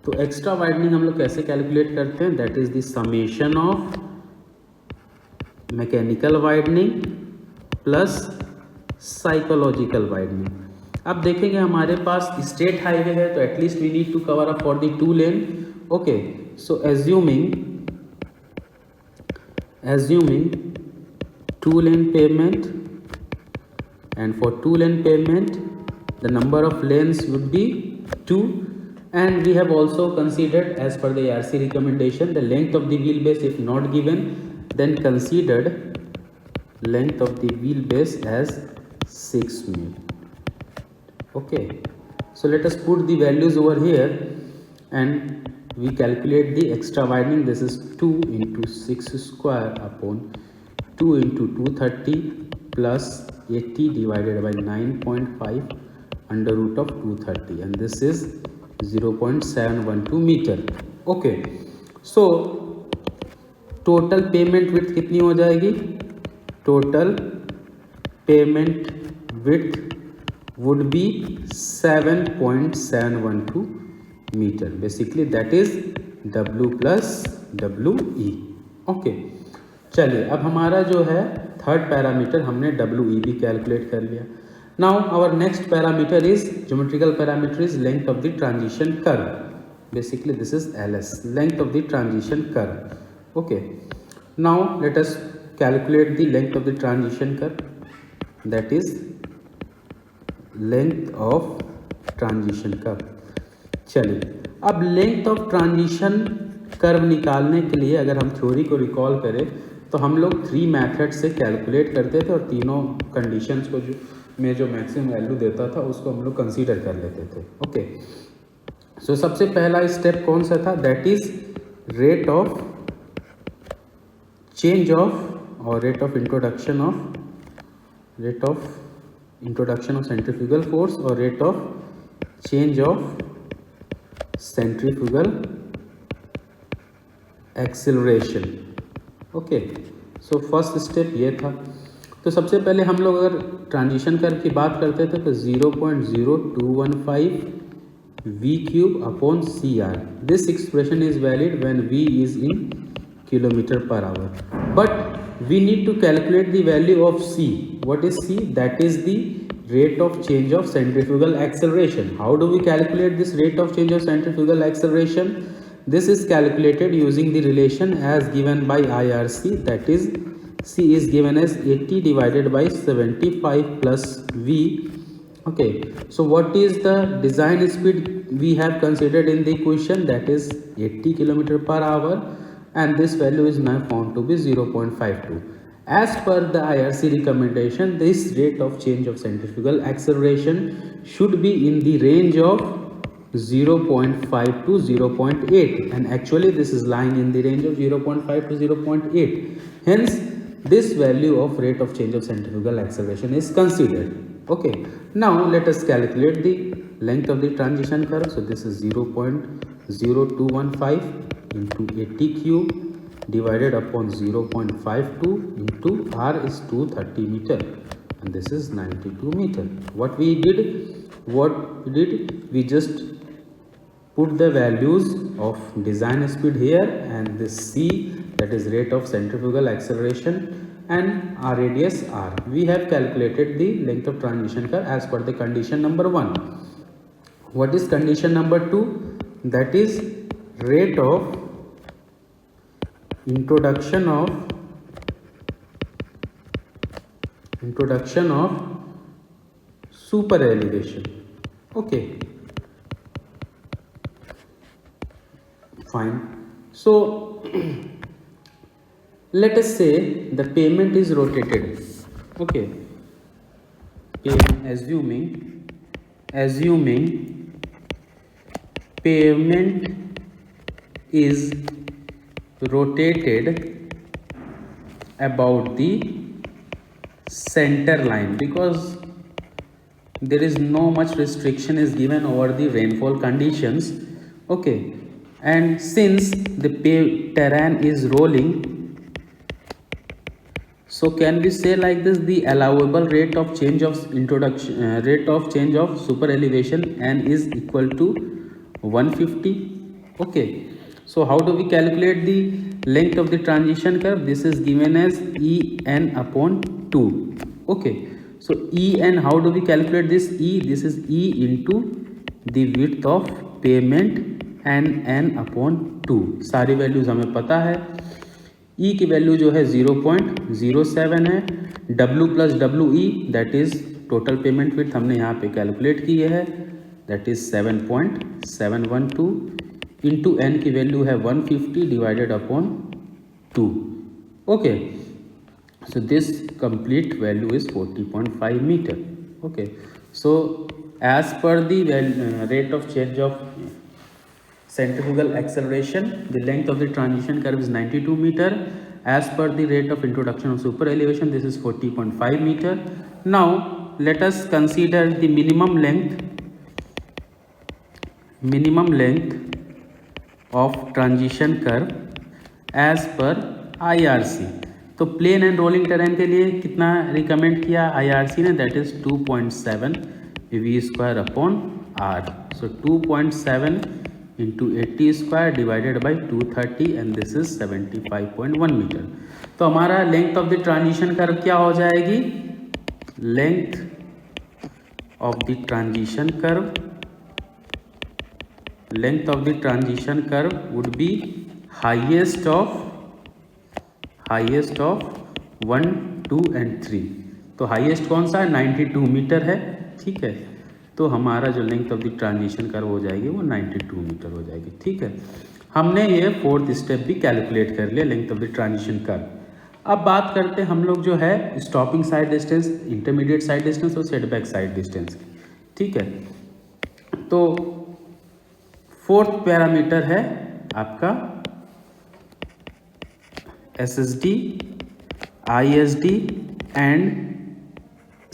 तो एक्स्ट्रा वाइडनिंग हम लोग कैसे कैलकुलेट करते हैं, that is the summation of mechanical widening plus psychological widening. अब देखेंगे हमारे पास स्टेट हाईवे है तो at least we need to cover up for the 2 lane. Okay, so assuming 2 lane pavement, and for 2 lane pavement the number of lanes would be 2, and we have also considered as per the ARC recommendation the length of the wheelbase. If not given, then considered length of the wheelbase as 6 mm. Okay, so let us put the values over here and we calculate the extra widening. This is 2 into 6 square upon 2 into 230 plus 80 divided by 9.5 under root of 230, and this is 0.712 meter. Okay, so total pavement width कितनी हो जाएगी, total pavement width would be 7.712 meter. Basically that is W plus WE. Okay, चलिए अब हमारा जो है third parameter हमने WE भी कैलकुलेट कर लिया। Now our next parameter is geometrical parameter is length of the transition curve. Basically this is LS, length of the transition curve. Okay, now let us calculate the length of the transition curve, that is length of transition curve. चलिए अब length of transition curve निकालने के लिए अगर हम theory को recall करें तो हम लोग 3 मेथड से कैलकुलेट करते थे और तीनों कंडीशंस को जो मैक्सिमम वैल्यू देता था उसको हम लोग कंसीडर कर लेते थे। ओके, सो सबसे पहला स्टेप कौन सा था, that is rate of change of और rate of introduction of centrifugal force और rate of change of centrifugal acceleration. Okay, so first step ये था। तो सबसे पहले हम लोग अगर ट्रांजिशन कर्व की बात करते थे तो 0.0215 v cube upon CR। This expression is valid when v is in kilometre per hour, but we need to calculate the value of c। What is c? That is the rate of change of centrifugal acceleration. How do we calculate this rate of change of centrifugal acceleration? This is calculated using the relation as given by IRC, that is C is given as 80 divided by 75 plus V. Okay, so what is the design speed we have considered in the equation, that is 80 km per hour, and this value is now found to be 0.52. As per the IRC recommendation, this rate of change of centrifugal acceleration should be in the range of 0.5 to 0.8, and actually this is lying in the range of 0.5 to 0.8. Hence, this value of rate of change of centrifugal acceleration is considered. Okay, now let us calculate the length of the transition curve. So this is 0.0215 into 80 cube divided upon 0.52 into R is 230 meter, and this is 92 meter. What we did, we just put the values of design speed here and this C, that is rate of centrifugal acceleration, and our radius r. We have calculated the length of transition curve as per the condition number 1. What is condition number 2? That is rate of introduction of super elevation. Okay, fine. So let us say the pavement is rotated. Okay, assuming pavement is rotated about the center line, because there is no much restriction is given over the rainfall conditions. Okay, and since the terrain is rolling, so can we say like this, the allowable rate of change of super elevation n is equal to 150. Okay, so how do we calculate the length of the transition curve? This is given as En upon 2. Okay, so En, how do we calculate this? This is E into the width of pavement and n upon 2. सारी values हमें पता है. E की value जो है 0.07 है. W plus WE that is total payment width हमने यहाँ पे कैलकुलेट की है, दैट इज 7.712 इंटू n की वैल्यू है 150 divided upon 2. Okay, so this complete value is 40.5 meter. Okay, so as per the rate of change of centrifugal acceleration, the length of the transition curve is 92 meter. As per the rate of introduction of super elevation, this is 40.5 meter. Now let us consider the minimum length of transition curve as per IRC. तो plain and rolling terrain के लिए कितना recommend किया IRC ने? That is 2.7 v² upon r. So 2.7 into 80 square divided by 230 and this is 75.1 metre. तो हमारा length of the transition curve क्या हो जाएगी? Length of the transition curve would be highest of 1, 2 and 3. तो highest कौन सा है? 92 मीटर है. ठीक है, तो हमारा जो length of the transition curve हो जाएगी वो 92 मीटर हो जाएगी. ठीक है, हमने ये 4th स्टेप भी कैलकुलेट कर लिया, length of the transition curve. अब बात करते हैं हम लोग जो है stopping sight distance, intermediate sight distance और सेटबैक साइड डिस्टेंस की. ठीक है, तो 4th पैरामीटर है आपका SSD, ISD and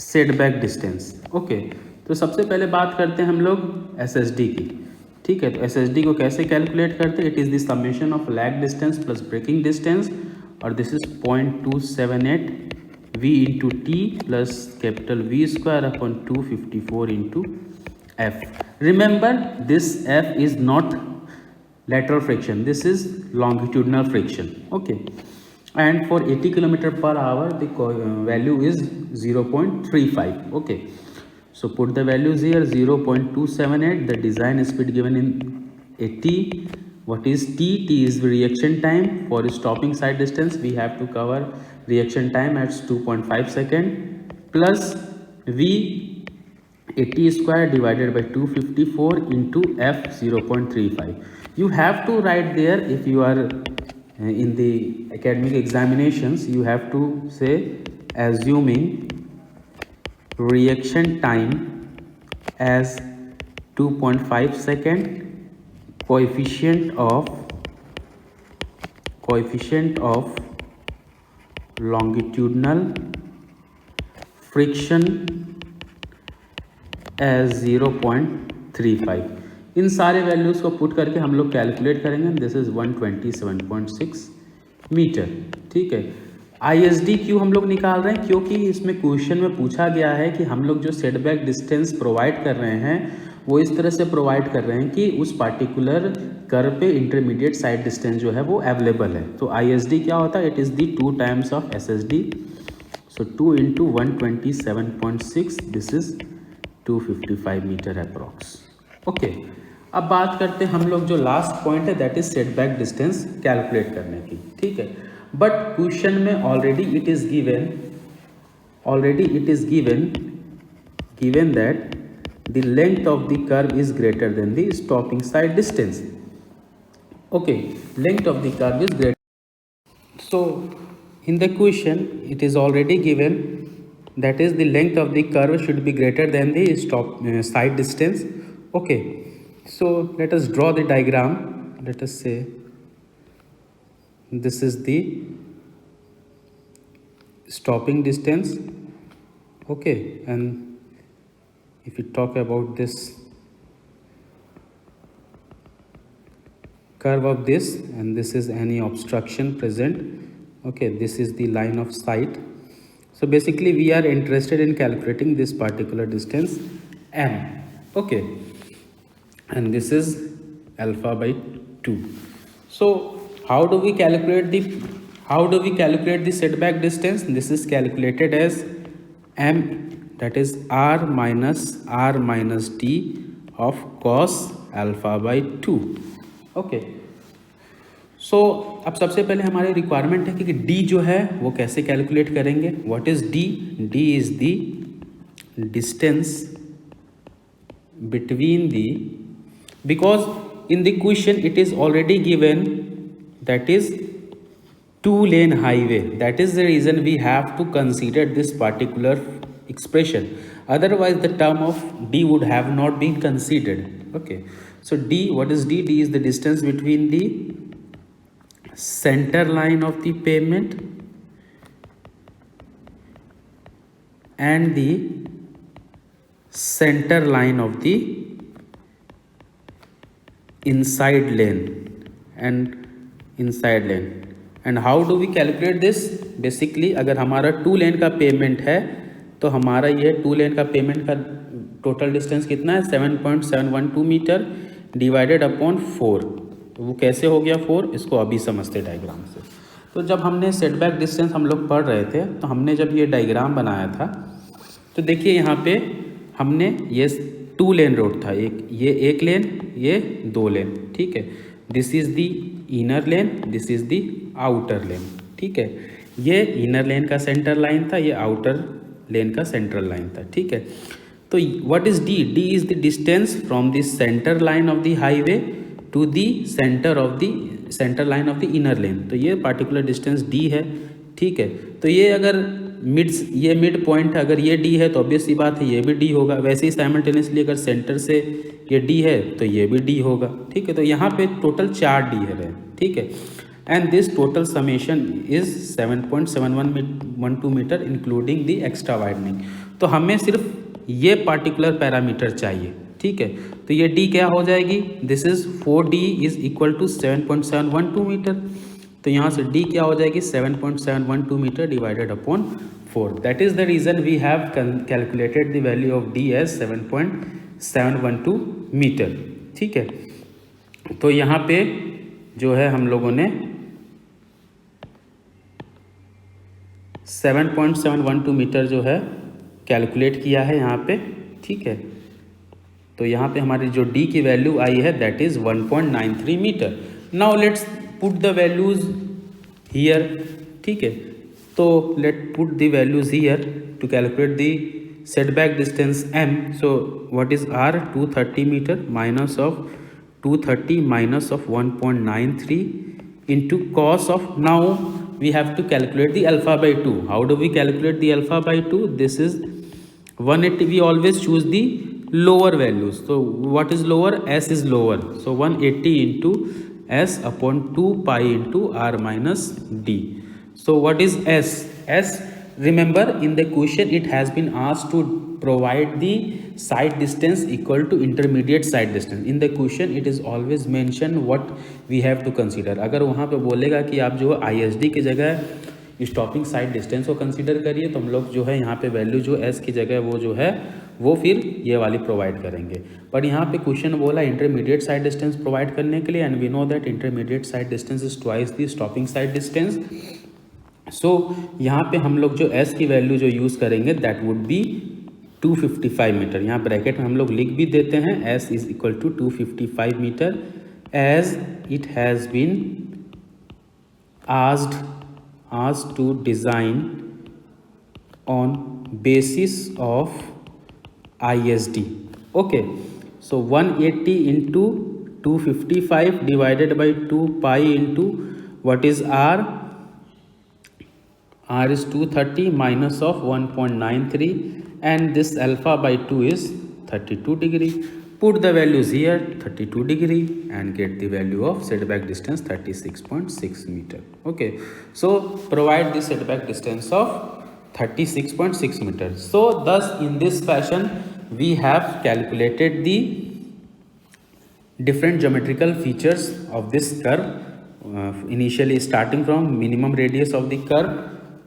setback distance. Okay, तो सबसे पहले बात करते हैं हम लोग SSD की. ठीक है, तो SSD को कैसे कैलकुलेट करते हैं? It is the summation of lag distance plus braking distance, और this is 0.278 V into t plus capital V² upon 254 into F. Remember this F is not lateral friction, this is longitudinal friction. Okay, and for 80 km/h the value is 0.35. Okay, so put the values here. 0.278 the design speed given in 80. What is T? T is reaction time. For stopping side distance we have to cover reaction time at 2.5 second plus V 80 square divided by 254 into F 0.35. You have to write there, if you are in the academic examinations, you have to say assuming reaction time as 2.5 second, coefficient of longitudinal friction as 0.35. इन सारे values को put करके हम लोग calculate करेंगे. This is 127.6 metre. ठीक है, ISD क्यों हम लोग निकाल रहे हैं? क्योंकि इसमें क्वेश्चन में पूछा गया है कि हम लोग जो सेटबैक डिस्टेंस प्रोवाइड कर रहे हैं वो इस तरह से प्रोवाइड कर रहे हैं कि उस पार्टिकुलर कर्व पे इंटरमीडिएट साइड डिस्टेंस जो है वो अवेलेबल है। तो ISD क्या होता है, it is the 2 times of SSD, so 2 × 127.6, this is 255 metre approx. Okay, अब बात करते हैं हम लोग जो लास्ट पॉइंट है that is setback distance calculate करने की, ठीक है। बट क्वेश्चन में already it is given that the length of the curve is greater than the stopping side distance. Okay, length of the curve is greater. So in the question it is already given that is the length of the curve should be greater than the side distance. Okay, so let us draw the diagram. Let us say this is the stopping distance. Okay, and if we talk about this curve of this, and this is any obstruction present, okay, this is the line of sight. So basically we are interested in calculating this particular distance m, okay, and this is alpha by 2. So how do we calculate the setback distance? This is calculated as m, that is r minus t of cos alpha by 2. Okay, सो अब सबसे पहले हमारी requirement है कि d जो है वो कैसे कैलकुलेट करेंगे। What is d? d is the distance between the, because in the question it is already given that is 2-lane highway. That is the reason we have to consider this particular expression, otherwise the term of d would have not been considered. Okay, so d, what is d? D is the distance between the center line of the pavement and the center line of the inside lane and how do we calculate this? Basically अगर हमारा 2-lane का payment है तो हमारा ये 2-lane का payment का total distance कितना है, 7.712 मीटर डिवाइडेड अपॉन 4। तो वो कैसे हो गया 4, इसको अभी समझते डायग्राम से। तो जब हमने सेटबैक डिस्टेंस हम लोग पढ़ रहे थे तो हमने जब ये डायग्राम बनाया था तो देखिए यहाँ पे हमने ये 2-lane रोड था, ये एक लेन, ये 2 लेन, ठीक है। This is the inner lane, this is the outer lane, ठीक है। ये इनर लेन का सेंटर लाइन था, ये आउटर लेन का सेंट्रल लाइन था, ठीक है। तो what is D? D is the distance from the centre line of the highway to the centre line of the inner lane. तो ये पार्टिकुलर डिस्टेंस डी है, ठीक है। तो ये अगर मिड पॉइंट है, अगर ये डी है तो ऑब्वियस सी बात है ये भी डी होगा। वैसे ही साइमल्टेनियसली अगर सेंटर से ये डी है तो ये भी डी होगा, ठीक है। तो यहाँ पे टोटल 4 डी है, ठीक है। And this total summation is 7.7112 metre including the extra widening. तो हमें सिर्फ ये पार्टिकुलर पैरामीटर चाहिए, ठीक है। तो ये डी क्या हो जाएगी, this is 4d is equal to 7.712 metre. तो यहाँ से d क्या हो जाएगी, 7.712 metre divided upon 4। That is the reason we have calculated the value of d as 7.712 metre, ठीक है। तो यहाँ पे जो है हम लोगों ने 7.712 मीटर जो है कैलकुलेट किया है यहाँ पे, ठीक है। तो यहाँ पे हमारी जो d की वैल्यू आई है that is 1.93 metre. Now let's put the values here, ठीक है। तो let put the values here to calculate the setback distance m। So what is r? 230 metre minus of 230 minus of 1.93 into cos of, now we have to calculate the alpha by 2. How do we calculate the alpha by 2? This is 180, we always choose the lower values. So what is lower? S is lower, so 180 into S upon 2 pi into R minus D. So what is S? S, remember in the question it has been asked to provide the side distance equal to intermediate side distance. In the question it is always mentioned what we have to consider. अगर वहाँ पे बोलेगा कि आप जो ISD की जगह stopping sight distance को कंसीडर करिए तो हम लोग जो है यहाँ पे वैल्यू जो S की जगह वो जो है वो फिर ये वाली प्रोवाइड करेंगे। पर यहाँ पे क्वेश्चन बोला इंटरमीडिएट साइड डिस्टेंस प्रोवाइड करने के लिए, and we know that intermediate sight distance is twice the stopping sight distance. So यहाँ पे हम लोग जो s की वैल्यू जो यूज़ करेंगे दैट वुड बी 255 मीटर। यहाँ ब्रैकेट में हम लोग लिख भी देते हैं s is equal to 255 metre as it has been asked to design on basis of ISD. Okay, so 180 into 255 divided by 2 pi into what is R? R is 230 minus of 1.93 and this alpha by 2 is 32 degree. Put the values here 32 degree and get the value of setback distance 36.6 meter. Okay, so provide the setback distance of 36.6 meter. So thus in this fashion we have calculated the different geometrical features of this curve, initially starting from minimum radius of the curve.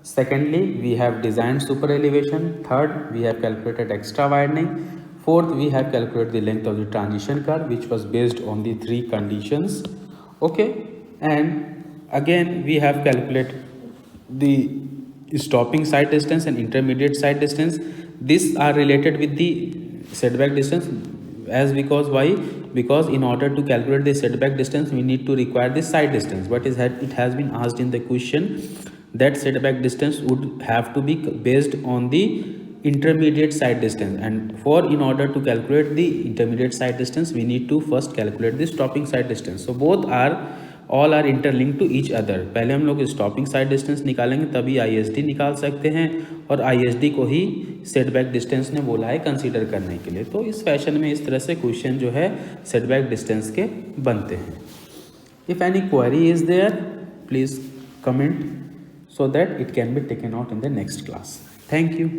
Secondly, we have designed super elevation. Third, we have calculated extra widening. Fourth, we have calculated the length of the transition curve, which was based on the 3 conditions. Okay, and again we have calculated the stopping side distance and intermediate side distance. These are related with the setback distance, as because why? Because in order to calculate the setback distance we need to require the side distance, but it has been asked in the question that setback distance would have to be based on the intermediate side distance, and in order to calculate the intermediate side distance we need to first calculate the stopping side distance. So both are all are interlinked to each other. पहले हम लोग stopping sight distance निकालेंगे तभी ISD निकाल सकते हैं, और ISD को ही सेटबैक डिस्टेंस ने बोला है कंसीडर करने के लिए। तो इस फैशन में इस तरह से क्वेश्चन जो है सेटबैक डिस्टेंस के बनते हैं। If any query is there please comment so that it can be taken out in the next class. Thank you.